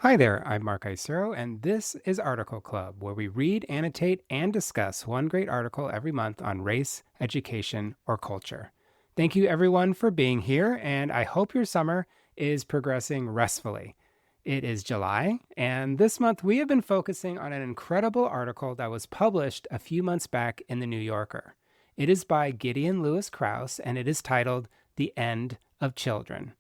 Hi there, I'm Mark Isero, and this is Article Club, where we read, annotate, and discuss one great article every month on race, education, or culture. Thank you, everyone, for being here, and I hope your summer is progressing restfully. It is July, and this month we have been focusing on an incredible article that was published a few months back in The New Yorker. It is by Gideon Lewis-Kraus, and it is titled The End of Children.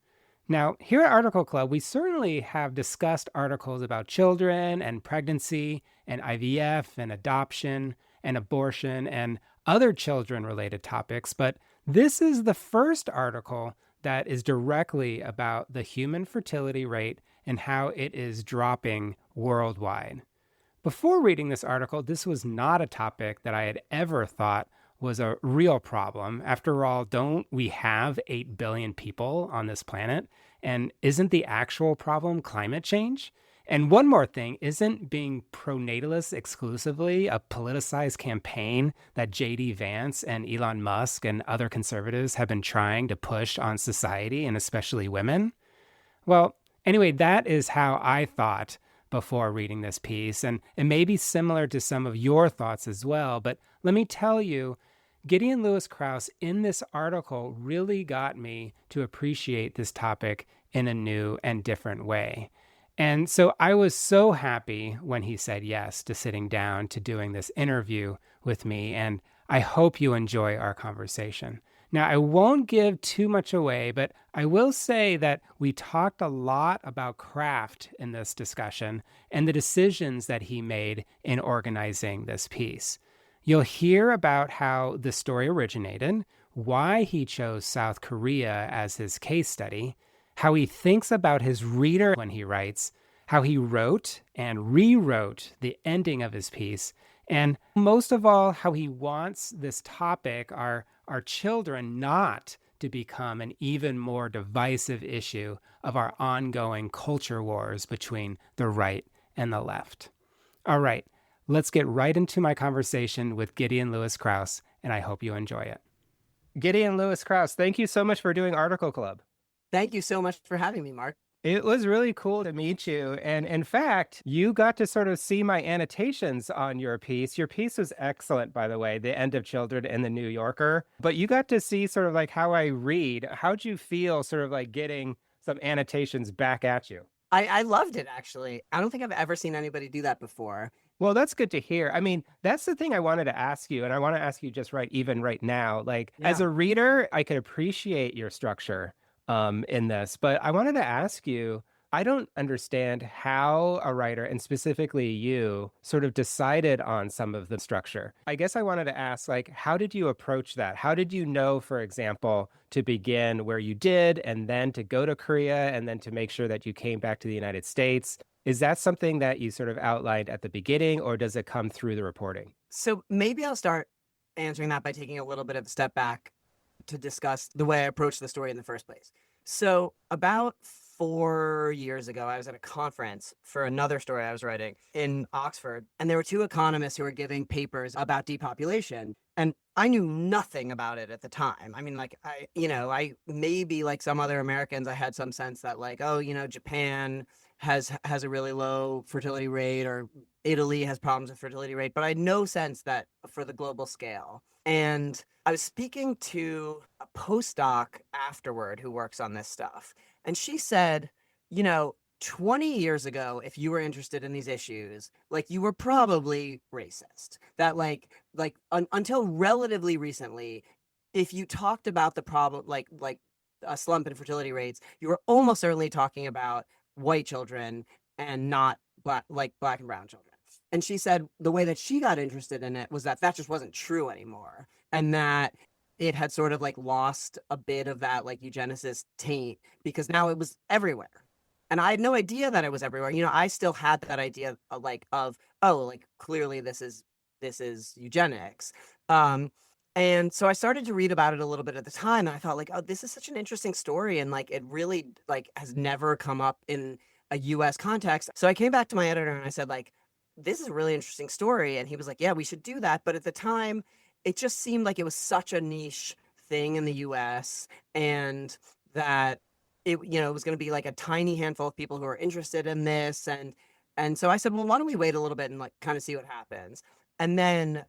Now, here at Article Club, we certainly have discussed articles about children and pregnancy and IVF and adoption and abortion and other children related topics, but this is the first article that is directly about the human fertility rate and how it is dropping worldwide. Before reading this article, this was not a topic that I had ever thought was a real problem. After all, don't we have 8 billion people on this planet? And isn't the actual problem climate change? And one more thing, isn't being pronatalist exclusively a politicized campaign that JD Vance and Elon Musk and other conservatives have been trying to push on society and especially women? Well, anyway, that is how I thought before reading this piece, and it may be similar to some of your thoughts as well, but let me tell you, Gideon Lewis-Kraus in this article really got me to appreciate this topic in a new and different way. And so I was so happy when he said yes to sitting down to doing this interview with me, and I hope you enjoy our conversation. Now, I won't give too much away, but I will say that we talked a lot about craft in this discussion and the decisions that he made in organizing this piece. You'll hear about how the story originated, why he chose South Korea as his case study, how he thinks about his reader when he writes, how he wrote and rewrote the ending of his piece, and most of all, how he wants this topic, our children, not to become an even more divisive issue of our ongoing culture wars between the right and the left. All right, let's get right into my conversation with Gideon Lewis-Kraus, and I hope you enjoy it. Gideon Lewis-Kraus, thank you so much for doing Article Club. Thank you so much for having me, Mark. It was really cool to meet you. And in fact, you got to sort of see my annotations on your piece. Your piece was excellent, by the way, The End of Children in the New Yorker. But you got to see sort of like how I read. How'd you feel sort of like getting some annotations back at you? I loved it, actually. I don't think I've ever seen anybody do that before. Well, that's good to hear. I mean, that's the thing I wanted to ask you, and I want to ask you just even right now. Like, as Yeah. a reader, I could appreciate your structure in this, but I wanted to ask you, I don't understand how a writer, and specifically you, sort of decided on some of the structure. I guess I wanted to ask, like, how did you approach that? How did you know, for example, to begin where you did, and then to go to Korea, and then to make sure that you came back to the United States? Is that something that you sort of outlined at the beginning, or does it come through the reporting? So maybe I'll start answering that by taking a little bit of a step back to discuss the way I approached the story in the first place. So about 4 years ago, I was at a conference for another story I was writing in Oxford, and there were two economists who were giving papers about depopulation. And I knew nothing about it at the time. I mean, like, I maybe like some other Americans, I had some sense that like, oh, Japan has a really low fertility rate, or Italy has problems with fertility rate, but I had no sense that for the global scale. And I was speaking to a postdoc afterward who works on this stuff, and she said, 20 years ago, if you were interested in these issues, like, you were probably racist. That until relatively recently, if you talked about the problem, like a slump in fertility rates, you were almost certainly talking about white children and not black and brown children. And she said the way that she got interested in it was that just wasn't true anymore, and that it had sort of like lost a bit of that like eugenicist taint, because now it was everywhere. And I had no idea that it was everywhere. I still had that idea of clearly this is eugenics. And so I started to read about it a little bit at the time, and I thought, like, oh, this is such an interesting story, and like it really like has never come up in a US context. So I came back to my editor and I said, like, this is a really interesting story. And he was like, yeah, we should do that. But at the time, it just seemed like it was such a niche thing in the US, and that it was going to be like a tiny handful of people who are interested in this. And so I said, well, why don't we wait a little bit and like kind of see what happens? And then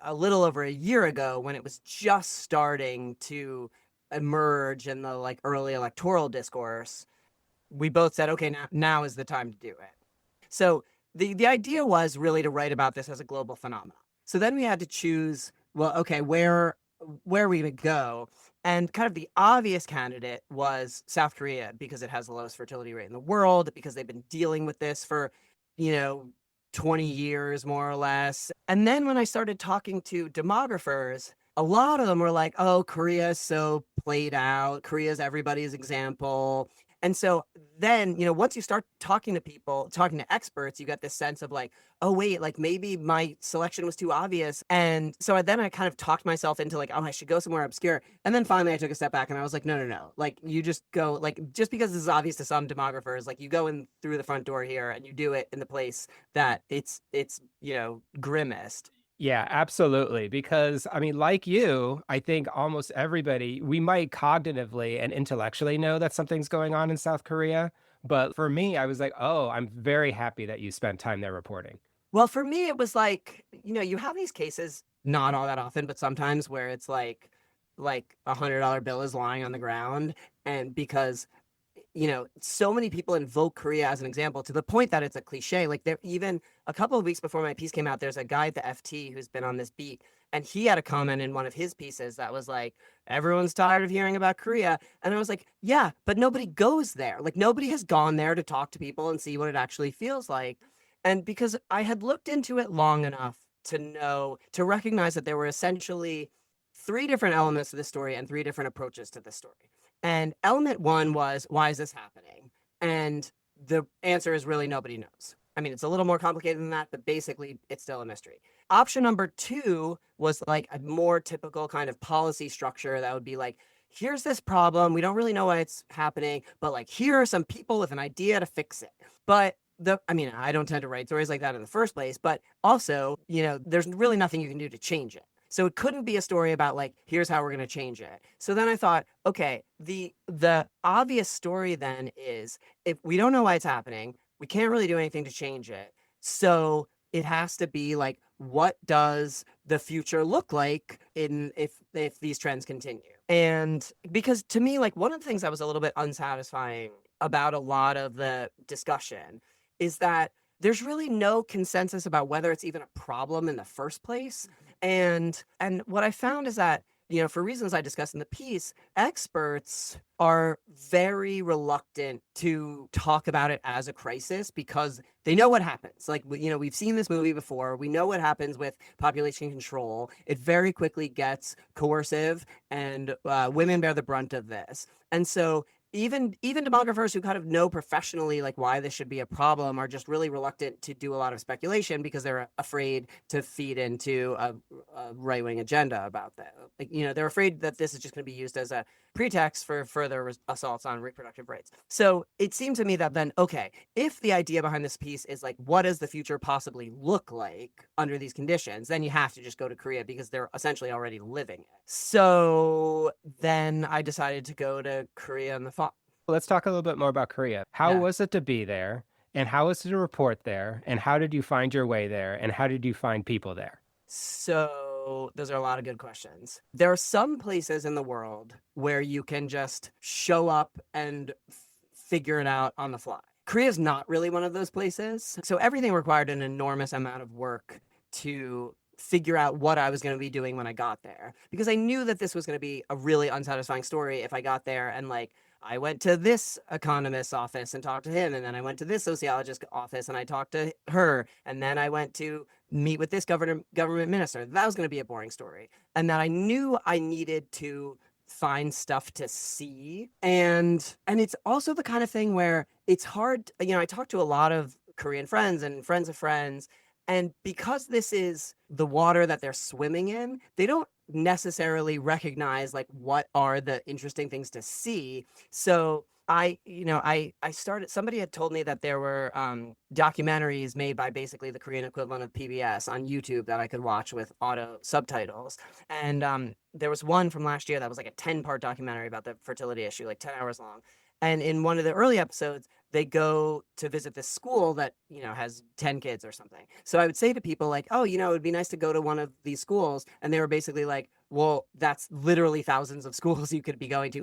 a little over a year ago, when it was just starting to emerge in the like early electoral discourse, we both said, okay, now is the time to do it. So the idea was really to write about this as a global phenomenon. So then we had to choose, well, okay, where we would go. And kind of the obvious candidate was South Korea because it has the lowest fertility rate in the world, because they've been dealing with this for, you know, 20 years more or less. And then when I started talking to demographers, a lot of them were like, oh, Korea's so played out. Korea's everybody's example. And so then, once you start talking to people, talking to experts, you get this sense of like, oh, wait, like maybe my selection was too obvious. And so then I kind of talked myself into like, oh, I should go somewhere obscure. And then finally I took a step back and I was like, no, no, no. Like you just go, like, just because this is obvious to some demographers, like you go in through the front door here and you do it in the place that it's grimmest. Yeah, absolutely. Because, I mean, like you, I think almost everybody, we might cognitively and intellectually know that something's going on in South Korea. But for me, I was like, oh, I'm very happy that you spent time there reporting. Well, for me, it was like, you have these cases, not all that often, but sometimes where it's like $100 bill is lying on the ground. And because, so many people invoke Korea as an example to the point that it's a cliche. Like there, even a couple of weeks before my piece came out, there's a guy at the FT who's been on this beat. And he had a comment in one of his pieces that was like, everyone's tired of hearing about Korea. And I was like, yeah, but nobody goes there. Like nobody has gone there to talk to people and see what it actually feels like. And because I had looked into it long enough to recognize that there were essentially three different elements to the story and three different approaches to the story. And element one was, why is this happening? And the answer is really nobody knows. I mean, it's a little more complicated than that, but basically it's still a mystery. Option number two was like a more typical kind of policy structure that would be like, here's this problem. We don't really know why it's happening, but like, here are some people with an idea to fix it. But I don't tend to write stories like that in the first place, but also, there's really nothing you can do to change it. So it couldn't be a story about like, here's how we're going to change it. So then I thought, okay, the obvious story then is if we don't know why it's happening, we can't really do anything to change it. So it has to be like, what does the future look like if these trends continue? And because to me, like one of the things that was a little bit unsatisfying about a lot of the discussion is that there's really no consensus about whether it's even a problem in the first place. And what I found is that, for reasons I discussed in the piece, experts are very reluctant to talk about it as a crisis because they know what happens. Like, we've seen this movie before. We know what happens with population control. It very quickly gets coercive and women bear the brunt of this. And so even demographers who kind of know professionally like why this should be a problem are just really reluctant to do a lot of speculation because they're afraid to feed into a right-wing agenda about that. Like, they're afraid that this is just going to be used as a pretext for further assaults on reproductive rights. So it seemed to me that then, okay, if the idea behind this piece is like, what does the future possibly look like under these conditions, then you have to just go to Korea because they're essentially already living it. So then I decided to go to Korea in the fall. Let's talk a little bit more about Korea. How Yeah. was it to be there? And how was it to report there? And how did you find your way there? And how did you find people there? So those are a lot of good questions. There are some places in the world where you can just show up and figure it out on the fly. Korea is not really one of those places. So everything required an enormous amount of work to figure out what I was going to be doing when I got there. Because I knew that this was going to be a really unsatisfying story if I got there and like, I went to this economist's office and talked to him, and then I went to this sociologist's office and I talked to her, and then I went to meet with this government minister. That was going to be a boring story. And that I knew I needed to find stuff to see. And it's also the kind of thing where it's hard, I talk to a lot of Korean friends and friends of friends, and because this is the water that they're swimming in, they don't necessarily recognize like what are the interesting things to see. So I started, somebody had told me that there were documentaries made by basically the Korean equivalent of PBS on YouTube that I could watch with auto subtitles. And there was one from last year that was like a 10-part documentary about the fertility issue, like 10 hours long. And in one of the early episodes, they go to visit this school that, has 10 kids or something. So I would say to people like, oh, it would be nice to go to one of these schools. And they were basically like, well, that's literally thousands of schools you could be going to.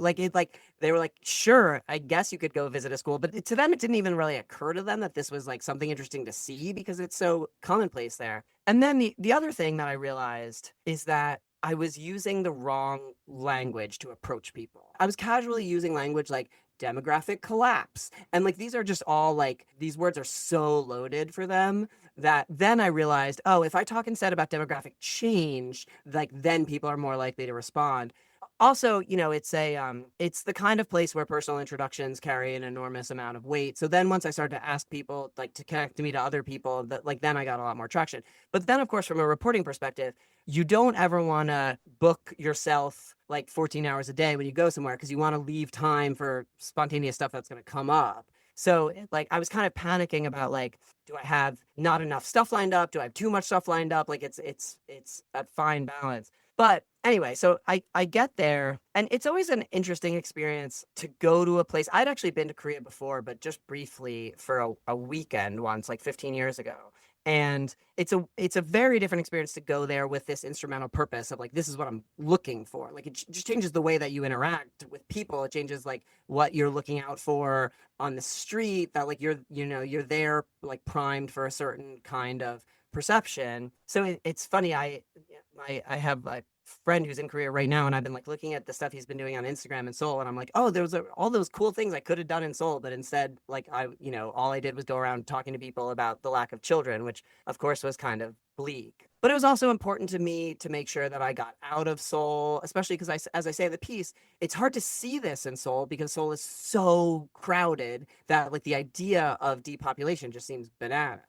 They were like, sure, I guess you could go visit a school. But to them, it didn't even really occur to them that this was like something interesting to see because it's so commonplace there. And then the other thing that I realized is that I was using the wrong language to approach people. I was casually using language like demographic collapse. And like these are just all like these words are so loaded for them that then I realized, oh, if I talk instead about demographic change, like then people are more likely to respond. Also, it's the kind of place where personal introductions carry an enormous amount of weight. So then once I started to ask people like to connect me to other people, that like then I got a lot more traction. But then of course from a reporting perspective, you don't ever want to book yourself like 14 hours a day when you go somewhere because you want to leave time for spontaneous stuff that's going to come up. So like I was kind of panicking about like, do I have not enough stuff lined up? Do I have too much stuff lined up? Like it's a fine balance. But anyway, so I get there and it's always an interesting experience to go to a place. I'd actually been to Korea before, but just briefly for a weekend once, like 15 years ago. And it's a very different experience to go there with this instrumental purpose of like this is what I'm looking for. Like it just changes the way that you interact with people. It changes like what you're looking out for on the street. That like you're there like primed for a certain kind of perception. So it's funny. I have a friend who's in Korea right now, and I've been like looking at the stuff he's been doing on Instagram in Seoul, and I'm like, oh, all those cool things I could have done in Seoul, but instead, like all I did was go around talking to people about the lack of children, which of course was kind of bleak. But it was also important to me to make sure that I got out of Seoul, especially because as I say in the piece, it's hard to see this in Seoul because Seoul is so crowded that like the idea of depopulation just seems banana.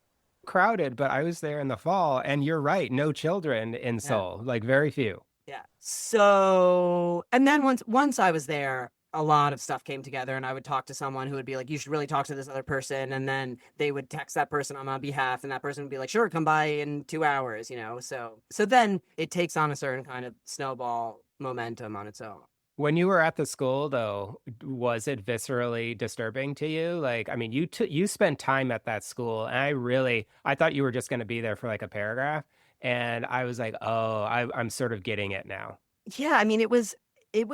Crowded, but I was there in the fall, and you're right, no children in Yeah. Seoul, like very few. Yeah. So, and then once I was there, a lot of stuff came together, and I would talk to someone who would be like, "You should really talk to this other person," and then they would text that person on my behalf, and that person would be like, "Sure, come by in 2 hours," So then it takes on a certain kind of snowball momentum on its own. When you were at the school, though, was it viscerally disturbing to you? Like, I mean, you spent time at that school, and I thought you were just going to be there for like a paragraph, and I was like, oh, I'm sort of getting it now. Yeah, I mean, it was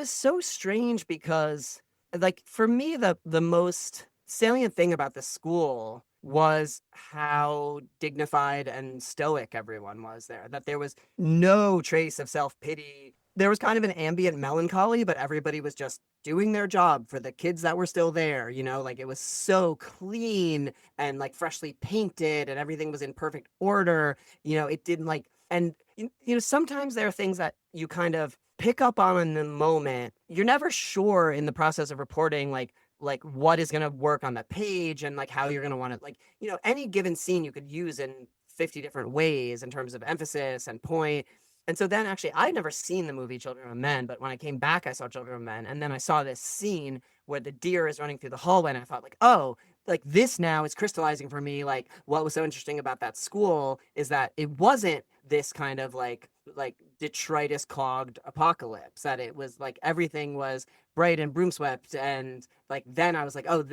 so strange because, like, for me, the most salient thing about the school was how dignified and stoic everyone was there. That there was no trace of self-pity. There was kind of an ambient melancholy, but everybody was just doing their job for the kids that were still there. Like it was so clean and like freshly painted, and everything was in perfect order. It didn't like, and sometimes there are things that you kind of pick up on in the moment. You're never sure in the process of reporting, like what is going to work on the page and like how you're going to want to like, any given scene you could use in 50 different ways in terms of emphasis and point. And so then actually I'd never seen the movie Children of Men, but when I came back, I saw Children of Men. And then I saw this scene where the deer is running through the hallway. And I thought like, oh, like this now is crystallizing for me. Like what was so interesting about that school is that it wasn't this kind of like detritus clogged apocalypse, that it was like everything was bright and broom swept. And like, then I was like, oh,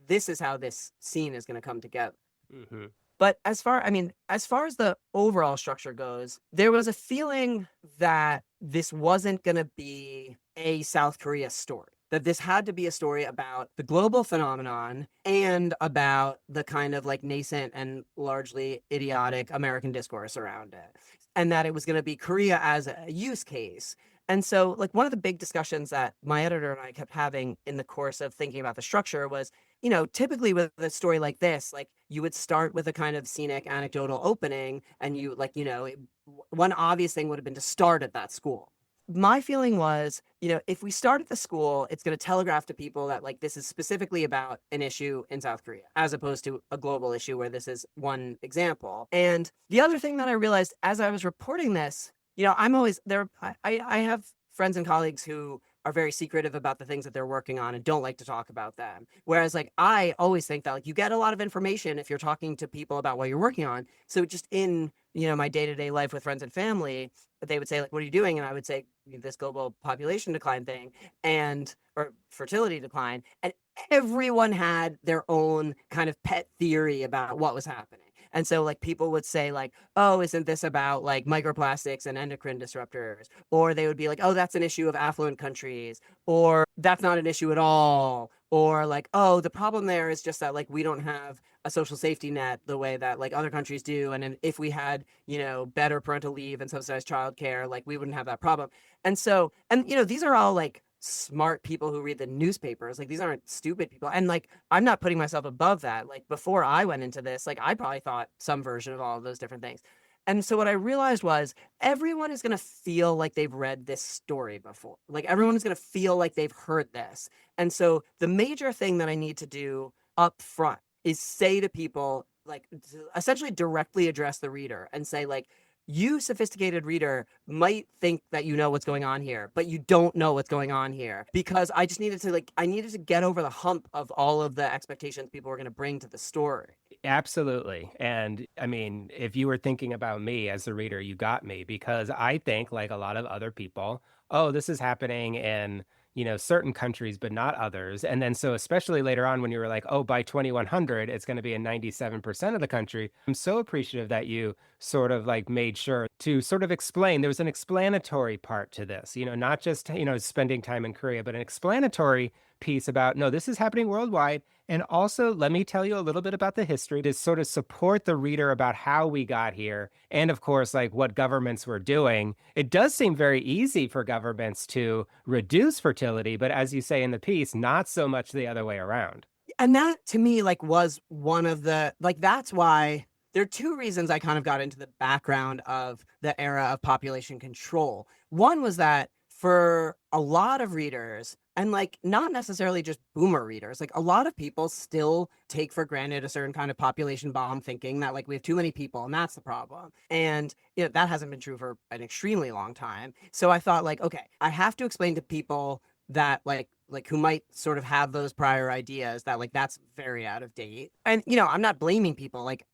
this is how this scene is going to come together. Hmm. But as far as the overall structure goes, there was a feeling that this wasn't going to be a South Korea story, that this had to be a story about the global phenomenon and about the kind of like nascent and largely idiotic American discourse around it. And that it was going to be Korea as a use case. And so, like, one of the big discussions that my editor and I kept having in the course of thinking about the structure was, typically with a story like this, like, you would start with a kind of scenic anecdotal opening, and you, like, one obvious thing would have been to start at that school. My feeling was, if we start at the school, it's going to telegraph to people that, like, this is specifically about an issue in South Korea, as opposed to a global issue where this is one example. And the other thing that I realized as I was reporting this, I'm always there. I have friends and colleagues who are very secretive about the things that they're working on and don't like to talk about them. Whereas like, I always think that like you get a lot of information if you're talking to people about what you're working on. So just in, my day-to-day life with friends and family, they would say like, what are you doing? And I would say this global population decline thing or fertility decline. And everyone had their own kind of pet theory about what was happening. And so like people would say like, oh, isn't this about like microplastics and endocrine disruptors? Or they would be like, oh, that's an issue of affluent countries, or that's not an issue at all. Or like, oh, the problem there is just that like we don't have a social safety net the way that like other countries do. And if we had, better parental leave and subsidized childcare, like we wouldn't have that problem. And so, and these are all like smart people who read the newspapers. Like these aren't stupid people. And like I'm not putting myself above that. Like before I went into this, like I probably thought some version of all of those different things. And so what I realized was everyone is going to feel like they've read this story before. Like everyone is going to feel like they've heard this. And so the major thing that I need to do up front is say to people, like essentially directly address the reader and say like, you sophisticated reader might think that you know what's going on here, but you don't know what's going on here, because I just needed to I needed to get over the hump of all of the expectations people were going to bring to the story. Absolutely. And I mean, if you were thinking about me as a reader, you got me because I think, like a lot of other people, oh, this is happening in, certain countries, but not others. And then so, especially later on when you were like, oh, by 2100, it's going to be in 97% of the country. I'm so appreciative that you sort of like made sure to sort of explain. There was an explanatory part to this, not just, spending time in Korea, but an explanatory piece about, no, this is happening worldwide. And also, let me tell you a little bit about the history to sort of support the reader about how we got here. And of course, like what governments were doing. It does seem very easy for governments to reduce fertility, but as you say in the piece, not so much the other way around. And that to me like was one of the like that's why there are two reasons I kind of got into the background of the era of population control. One was that for a lot of readers, and like not necessarily just boomer readers, like a lot of people still take for granted a certain kind of population bomb thinking that like we have too many people and that's the problem. And that hasn't been true for an extremely long time. So I thought like, okay, I have to explain to people that like who might sort of have those prior ideas that like that's very out of date. And I'm not blaming people, like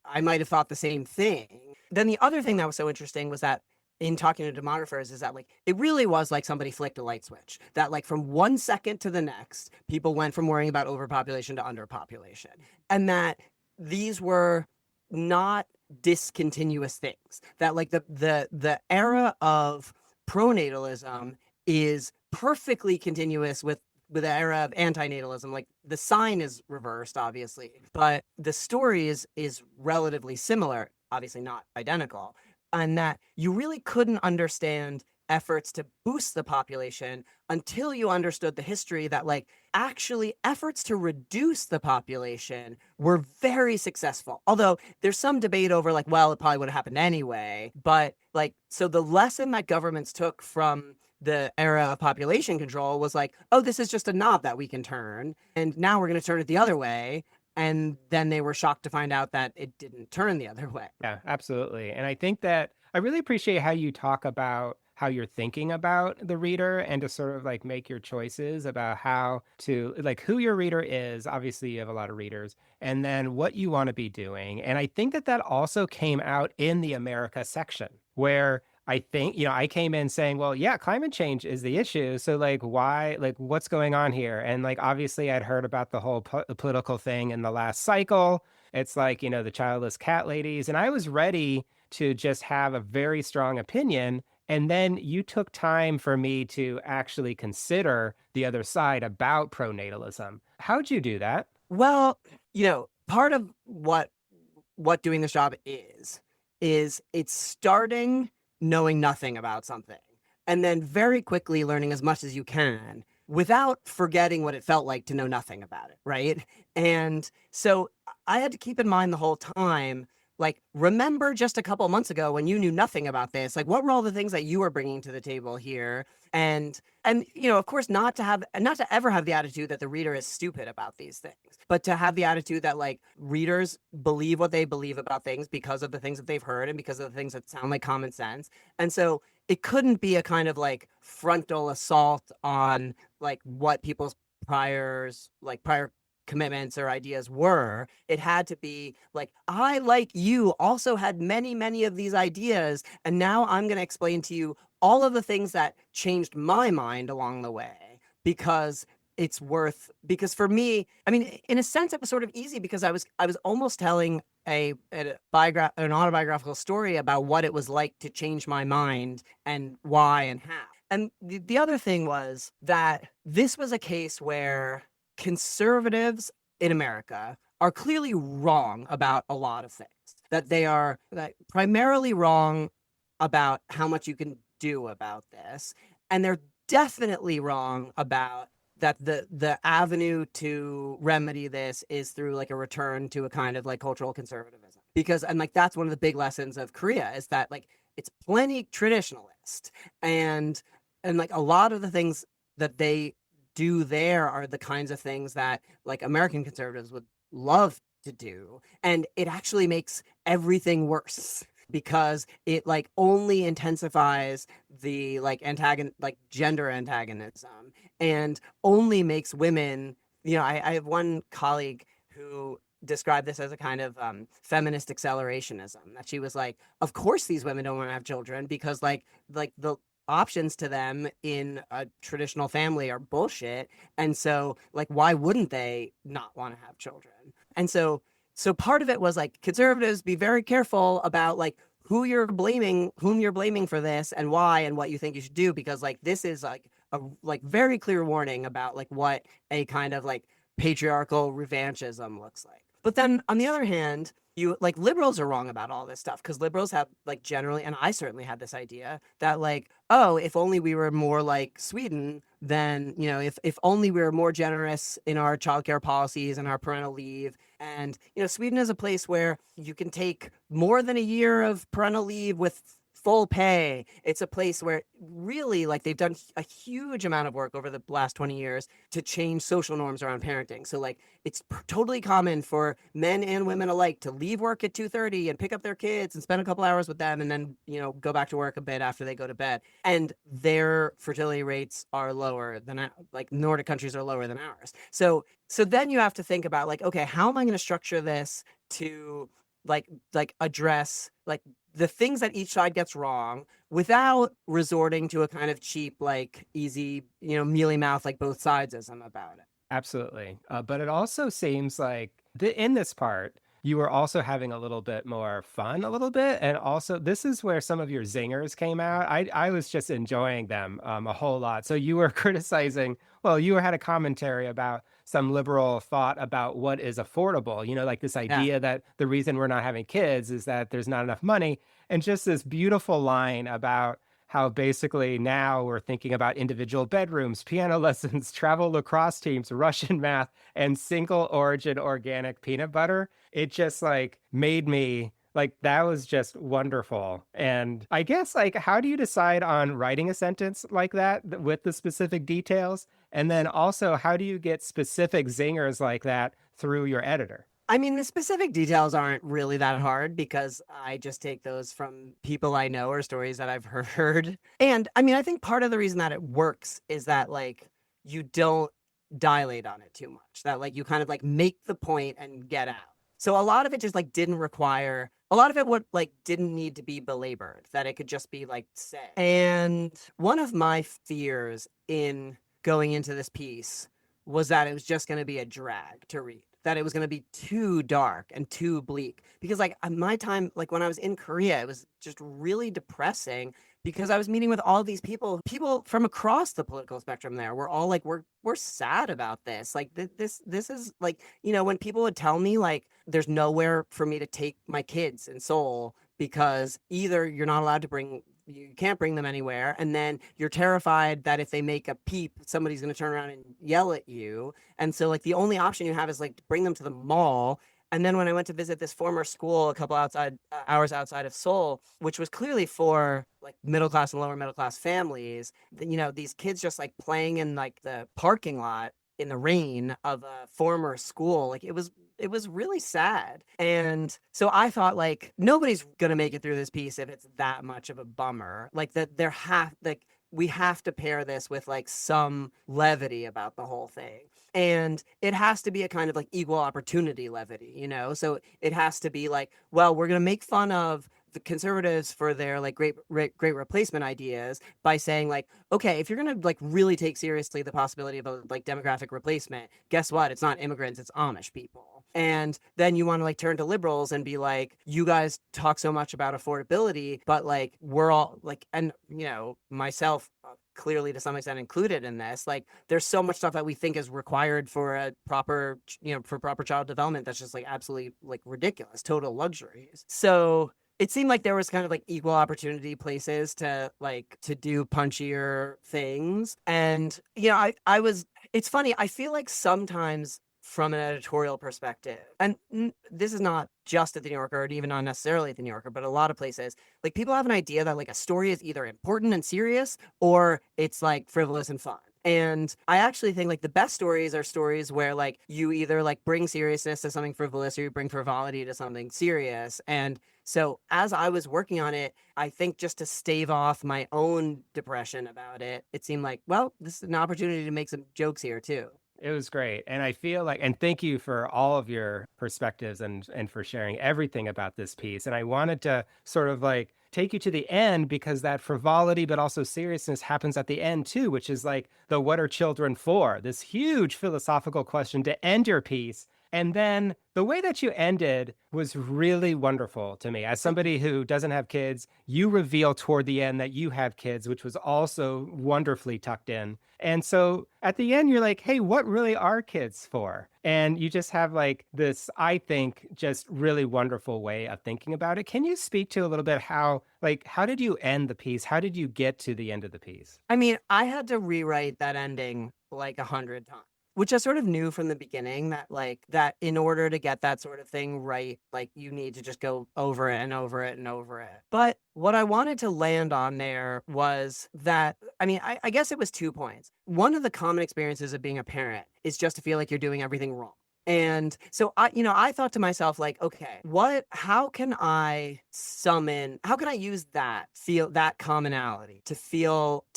I might have thought the same thing. Then the other thing that was so interesting was that in talking to demographers is that like it really was like somebody flicked a light switch, that like from 1 second to the next people went from worrying about overpopulation to underpopulation, and that these were not discontinuous things, that like the era of pronatalism is perfectly continuous with the era of antinatalism. Like the sign is reversed obviously, but the story is relatively similar, obviously not identical. And that you really couldn't understand efforts to boost the population until you understood the history that like actually efforts to reduce the population were very successful. Although there's some debate over like, well, it probably would have happened anyway. But like, so the lesson that governments took from the era of population control was like, oh, this is just a knob that we can turn, and now we're going to turn it the other way. And then they were shocked to find out that it didn't turn the other way. Yeah, absolutely. And I think that I really appreciate how you talk about how you're thinking about the reader and to sort of like make your choices about how to like who your reader is. Obviously, you have a lot of readers, and then what you want to be doing. And I think that that also came out in the America section where I think, I came in saying, well, yeah, climate change is the issue. So like, why, like, what's going on here? And like, obviously I'd heard about the whole political thing in the last cycle. It's like, the childless cat ladies. And I was ready to just have a very strong opinion. And then you took time for me to actually consider the other side about pronatalism. How'd you do that? Well, part of what doing this job is it's starting knowing nothing about something and then very quickly learning as much as you can without forgetting what it felt like to know nothing about it, right? And so I had to keep in mind the whole time, like, remember just a couple of months ago when you knew nothing about this, like what were all the things that you were bringing to the table here? And of course, not to ever have the attitude that the reader is stupid about these things, but to have the attitude that like readers believe what they believe about things because of the things that they've heard and because of the things that sound like common sense. And so it couldn't be a kind of like frontal assault on like what people's prior commitments or ideas were. It had to be like, I, like you, also had many, many of these ideas. And now I'm going to explain to you all of the things that changed my mind along the way, because it's worth, because for me, I mean, in a sense, it was sort of easy because I was almost telling an autobiographical story about what it was like to change my mind and why and how. And the other thing was that this was a case where conservatives in America are clearly wrong about a lot of things. That they are primarily wrong about how much you can do about this, and they're definitely wrong about that the avenue to remedy this is through like a return to a kind of like cultural conservatism. Because and like that's one of the big lessons of Korea is that like it's plenty traditionalist, and like a lot of the things that they do there are the kinds of things that like American conservatives would love to do, and it actually makes everything worse because it like only intensifies the like gender antagonism, and only makes women, I have one colleague who described this as a kind of feminist accelerationism, that she was like, of course these women don't want to have children because like the options to them in a traditional family are bullshit, and so like why wouldn't they not want to have children? And so part of it was like conservatives, be very careful about like whom you're blaming for this and why and what you think you should do, because like this is like a like very clear warning about like what a kind of like patriarchal revanchism looks like. But then on the other hand, you like liberals are wrong about all this stuff, because liberals have like generally, and I certainly had this idea that like, oh, if only we were more like Sweden, then if only we were more generous in our childcare policies and our parental leave. And Sweden is a place where you can take more than a year of parental leave with full pay. It's a place where really like they've done a huge amount of work over the last 20 years to change social norms around parenting. So like it's totally common for men and women alike to leave work at 2:30 and pick up their kids and spend a couple hours with them, and then go back to work a bit after they go to bed. And their fertility rates are lower than like Nordic countries are lower than ours. So then you have to think about like, okay, how am I going to structure this to like address like the things that each side gets wrong without resorting to a kind of cheap, like easy, mealy mouth, like both sidesism about it. Absolutely. But it also seems like in this part, you were also having a little bit more fun, a little bit. And also, this is where some of your zingers came out. I was just enjoying them a whole lot. So you were criticizing, well, you had a commentary about some liberal thought about what is affordable, like this Yeah. idea that the reason we're not having kids is that there's not enough money. And just this beautiful line about how basically now we're thinking about individual bedrooms, piano lessons, travel lacrosse teams, Russian math, and single origin organic peanut butter. It just like made me like, that was just wonderful. And I guess like, how do you decide on writing a sentence like that with the specific details? And then also, how do you get specific zingers like that through your editor? I mean, the specific details aren't really that hard because I just take those from people I know or stories that I've heard. And I mean, I think part of the reason that it works is that like you don't dilate on it too much, that like you kind of like make the point and get out. So a lot of it just like didn't require a lot of it would like didn't need to be belabored, that it could just be like said. And one of my fears in going into this piece was that it was just going to be a drag to read, that it was going to be too dark and too bleak. Because like my time, like when I was in Korea, it was just really depressing because I was meeting with all these people from across the political spectrum there. We're all like, we're sad about this. Like this is like, when people would tell me like, there's nowhere for me to take my kids in Seoul because either you're not allowed to you can't bring them anywhere, and then you're terrified that if they make a peep, somebody's going to turn around and yell at you. And so like the only option you have is like to bring them to the mall. And then when I went to visit this former school a couple hours outside of Seoul, which was clearly for like middle class and lower middle class families, these kids just like playing in like the parking lot in the rain of a former school, like it was really sad. And so I thought like nobody's gonna make it through this piece if it's that much of a bummer. Like that we have to pair this with like some levity about the whole thing. And it has to be a kind of like equal opportunity levity, So it has to be like, well, we're going to make fun of the conservatives for their like great replacement ideas by saying like, okay, if you're gonna like really take seriously the possibility of a like demographic replacement, guess what? It's not immigrants, it's Amish people. And then you want to like turn to liberals and be like, you guys talk so much about affordability, but like we're all like, and myself clearly to some extent included in this, like there's so much stuff that we think is required for a proper for proper child development that's just like absolutely like ridiculous, total luxuries. So it seemed like there was kind of like equal opportunity places to do punchier things. And I was, it's funny, I feel like sometimes from an editorial perspective, and this is not just at the New Yorker, or even not necessarily at the New Yorker, but a lot of places, like people have an idea that like a story is either important and serious or it's like frivolous and fun. And I actually think like the best stories are stories where like you either like bring seriousness to something frivolous or you bring frivolity to something serious. And so as I was working on it, I think just to stave off my own depression about it, it seemed like, well, this is an opportunity to make some jokes here too. It was great. And I feel like, and thank you for all of your perspectives and for sharing everything about this piece. And I wanted to sort of like take you to the end because that frivolity, but also seriousness happens at the end too, which is like the what are children for? This huge philosophical question to end your piece. And then the way that you ended was really wonderful to me. As somebody who doesn't have kids, you reveal toward the end that you have kids, which was also wonderfully tucked in. And so at the end, you're like, hey, what really are kids for? And you just have like this, I think, just really wonderful way of thinking about it. Can you speak to a little bit how did you end the piece? How did you get to the end of the piece? I mean, I had to rewrite that ending like 100 times, which I sort of knew from the beginning that like that in order to get that sort of thing right, like you need to just go over it and over it and over it. But what I wanted to land on there was that, I mean, I guess it was 2 points. One of the common experiences of being a parent is just to feel like you're doing everything wrong. And so I thought to myself, like, okay, how can I use that commonality to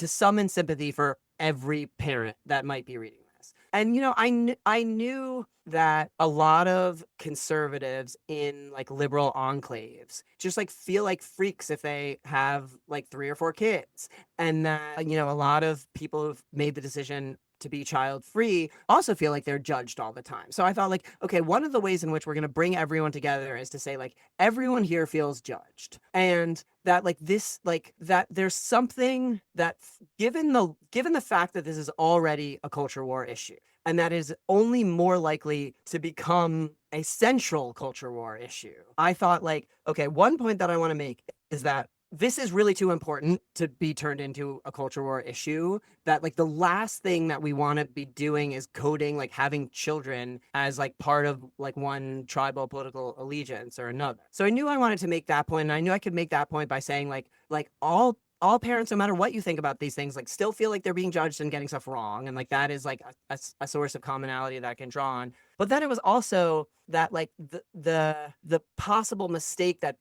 summon sympathy for every parent that might be reading this? And, I knew that a lot of conservatives in like liberal enclaves just like feel like freaks if they have like 3 or 4 kids. And that, a lot of people who've made the decision to be child free also feel like they're judged all the time. So I thought like, okay, one of the ways in which we're going to bring everyone together is to say like everyone here feels judged, and that like this, like that there's something that given the fact that this is already a culture war issue and that is only more likely to become a central culture war issue. I thought like, okay, one point that I want to make is that this is really too important to be turned into a culture war issue, that like the last thing that we want to be doing is coding like having children as like part of like one tribal political allegiance or another. So I knew I wanted to make that point, and I knew I could make that point by saying like all parents, no matter what you think about these things, like still feel like they're being judged and getting stuff wrong, and like that is like a source of commonality that I can draw on. But then it was also that like the possible mistake that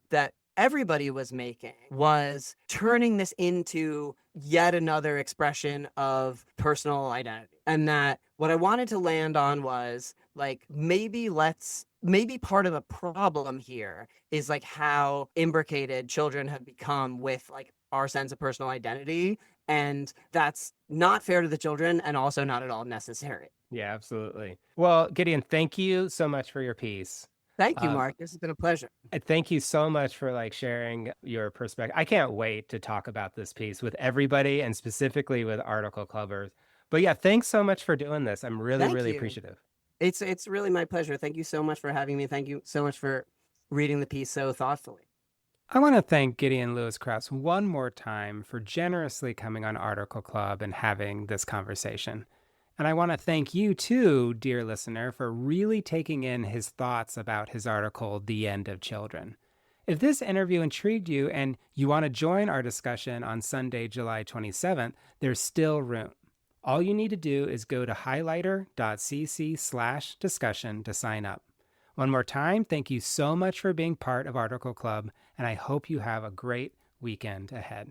everybody was making was turning this into yet another expression of personal identity. And that what I wanted to land on was like, maybe part of the problem here is like how imbricated children have become with like our sense of personal identity. And that's not fair to the children and also not at all necessary. Yeah, absolutely. Well, Gideon, thank you so much for your piece. Thank you, Mark. This has been a pleasure. Thank you so much for like sharing your perspective. I can't wait to talk about this piece with everybody and specifically with Article Clubbers. But yeah, thanks so much for doing this. I'm really, Thank really you. appreciative. It's really my pleasure. Thank you so much for having me. Thank you so much for reading the piece so thoughtfully. I want to thank Gideon Lewis-Kraus one more time for generously coming on Article Club and having this conversation. And I want to thank you too, dear listener, for really taking in his thoughts about his article, The End of Children. If this interview intrigued you and you want to join our discussion on Sunday, July 27th, there's still room. All you need to do is go to highlighter.cc/discussion to sign up. One more time, thank you so much for being part of Article Club, and I hope you have a great weekend ahead.